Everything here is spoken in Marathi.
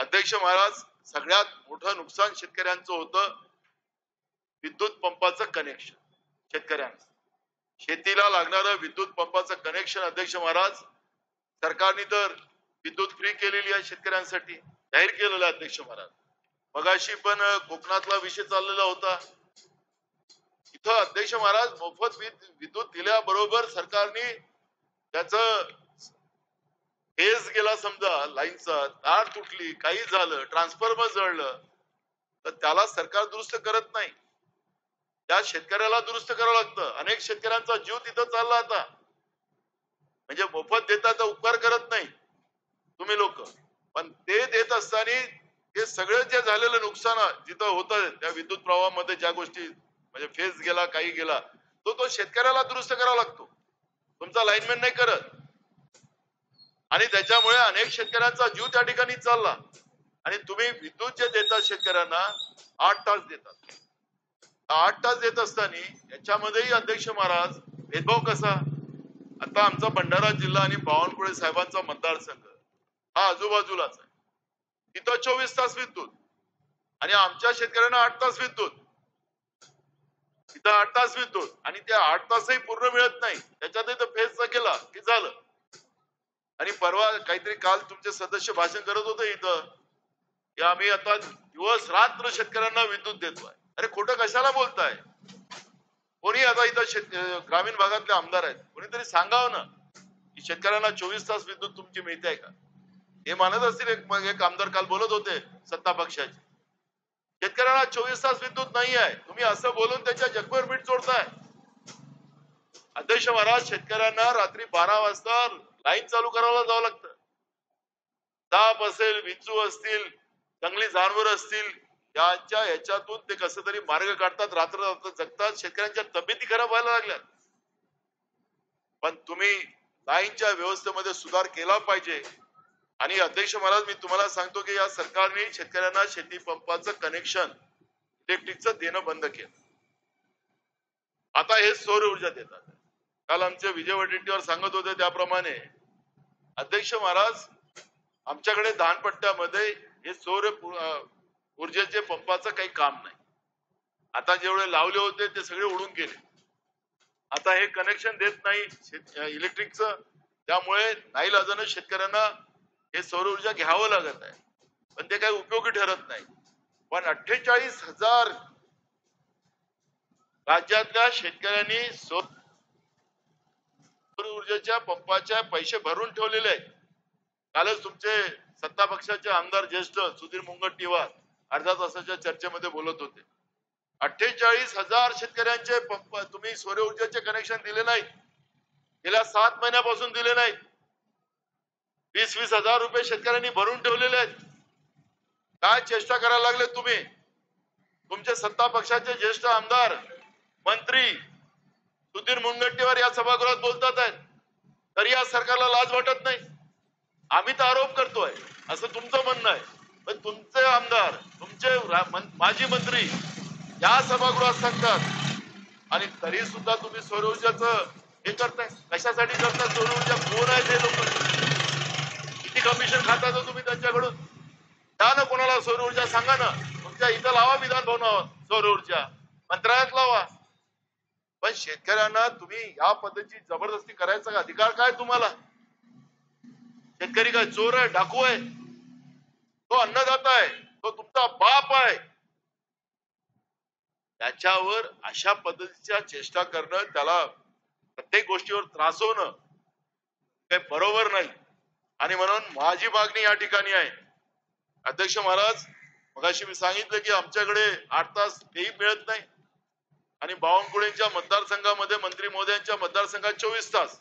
अध्यक्ष महाराज, सगळ्यात मोठं नुकसान शेतकऱ्यांचं होतं विद्युत पंपाचं कनेक्शन. शेतकऱ्यांचं शेतीला लागणारं विद्युत पंपाचं कनेक्शन अध्यक्ष महाराज, सरकारने तर विद्युत फ्री केलेली आहे शेतकऱ्यांसाठी, जाहीर केलेलं आहे अध्यक्ष महाराज. मगाशी पण कोकणातला विषय चाललेला होता. इथं अध्यक्ष महाराज मोफत विद्युत दिल्याबरोबर सरकारने त्याचं फेज गेला, समजा लाईनचा तार तुटली, काही झालं, ट्रान्सफॉर्मर जळलं, तर त्याला सरकार दुरुस्त करत नाही, त्या शेतकऱ्याला दुरुस्त करावं लागतं. अनेक शेतकऱ्यांचा जीव तिथं चालला आता. म्हणजे मोफत देता तर उपकार करत नाही तुम्ही लोक, पण ते देत असताना हे सगळं जे झालेलं नुकसान जिथं होतं त्या विद्युत प्रवाहामध्ये ज्या गोष्टी म्हणजे फेज गेला, काही गेला, तो शेतकऱ्याला दुरुस्त करावा लागतो, तुमचा लाईनमॅन नाही करत. आणि त्याच्यामुळे अनेक शेतकऱ्यांचा जीव त्या ठिकाणी चालला. आणि तुम्ही विद्युत जे देतात शेतकऱ्यांना 8 तास देतात. 8 तास देत असताना याच्यामध्येही अध्यक्ष महाराज भेदभाव कसा? आता आमचा भंडारा जिल्हा आणि बावनकुळे साहेबांचा मतदारसंघ हा आजूबाजूलाच आहे, तिथं 24 तास विद्युत आणि आमच्या शेतकऱ्यांना 8 तास विद्युत, तिथं 8 तास विद्युत आणि त्या 8 तासही पूर्ण मिळत नाही. त्याच्यातही तर फेजचा केला की झालं. आणि परवा काहीतरी काल तुमचे सदस्य भाषण करत होते इथं की आम्ही आता दिवस रात्र शेतकऱ्यांना विद्युत देतोय. अरे खोटं कशाला बोलताय? कोणी आता इथं ग्रामीण भागातले आमदार आहेत, कोणीतरी सांगावं ना की शेतकऱ्यांना 24 तास विद्युत तुमची मिळते का? हे मानत असतील. एक आमदार काल बोलत होते सत्ता पक्षाचे, शेतकऱ्यांना 24 तास विद्युत नाही आहे. तुम्ही असं बोलून त्याच्या जगभर मीठ चोरताय. अध्यक्ष महाराज, शेतकऱ्यांना रात्री 12 वाजता लाईन चालू करायला जावं लागतं. साप असेल, विंचू असतील, जंगली जनावर असतील, यांच्या ह्याच्यातून ते कसं तरी मार्ग काढतात, रात्र जगतात. शेतकऱ्यांच्या तब्येती खराब व्हायला लागल्या. पण तुम्ही लाईनच्या व्यवस्थेमध्ये सुधार केला पाहिजे. आणि अध्यक्ष महाराज, मी तुम्हाला सांगतो की या सरकारने शेतकऱ्यांना शेती पंपाचं कनेक्शन इलेक्ट्रिकचं देणं बंद केलं. आता हे सौर ऊर्जा देतात. काल आमचे विजय वडेट्टीवार सांगत होते त्याप्रमाणे अध्यक्ष महाराज, आमच्याकडे धानपट्ट्यामध्ये हे सौर ऊर्जेचे पंपाचं काही काम नाही. आता जेवढे लावले होते ते सगळे उडून गेले. आता हे कनेक्शन देत नाही इलेक्ट्रिकचं, त्यामुळे नाईलाजानं शेतकऱ्यांना हे सौर ऊर्जा घ्यावं लागत आहे, पण ते काही उपयोगी ठरत नाही. पण 48,000 राज्यातल्या शेतकऱ्यांनी सौर ऊर्जेच्या पंपाच्या पैसे भरून ठेवलेले आहेत. कालच तुमचे सत्ता पक्षाचे आमदार ज्येष्ठ सुधीर मुनगंटीवार अर्धा तासाच्या चर्चेमध्ये बोलत होते. 48,000 शेतकऱ्यांचे पंप तुम्ही सौर ऊर्जेचे कनेक्शन दिले नाहीत, गेल्या 7 महिन्यापासून दिले नाहीत. 20-20 हजार रुपये शेतकऱ्यांनी भरून ठेवलेले आहेत. काय चेष्टा करायला लागले तुम्ही? तुमचे सत्ता पक्षाचे ज्येष्ठ आमदार मंत्री सुधीर मुनगंटीवार या सभागृहात बोलतात आहेत, तरी या सरकारला लाज वाटत नाही. आम्ही तर आरोप करतोय असं तुमचं म्हणणं आहे, पण तुमचे आमदार, तुमचे माजी मंत्री या सभागृहात सांगतात आणि तरी सुद्धा तुम्ही सौर ऊर्जाचं हे करताय. कशासाठी करताय सौर ऊर्जा? कोण आहे ते लोक? किती कमिशन खाता तुम्ही त्यांच्याकडून? द्या ना कोणाला सौर ऊर्जा, सांगा ना. तुमच्या इथं लावा विधान भवनावर सौर ऊर्जा, मंत्रालयात लावा. पण शेतकऱ्यांना तुम्ही या पद्धतीची जबरदस्ती करायचा अधिकार काय तुम्हाला? शेतकरी काय चोर आहे, डाकू आहे? तो अन्नदाता आहे, तो तुमचा बाप आहे. त्याच्यावर अशा पद्धतीच्या चेष्टा करणं, त्याला प्रत्येक गोष्टीवर त्रासवणं काही बरोबर नाही. आणि म्हणून माझी मागणी या ठिकाणी आहे अध्यक्ष महाराज, मगाशी मी सांगितलं की आमच्याकडे 8 तास तेही मिळत नाही आणि बावनकुळेंच्या मतदारसंघामध्ये मंत्री महोदयांच्या मतदारसंघात 24 तास.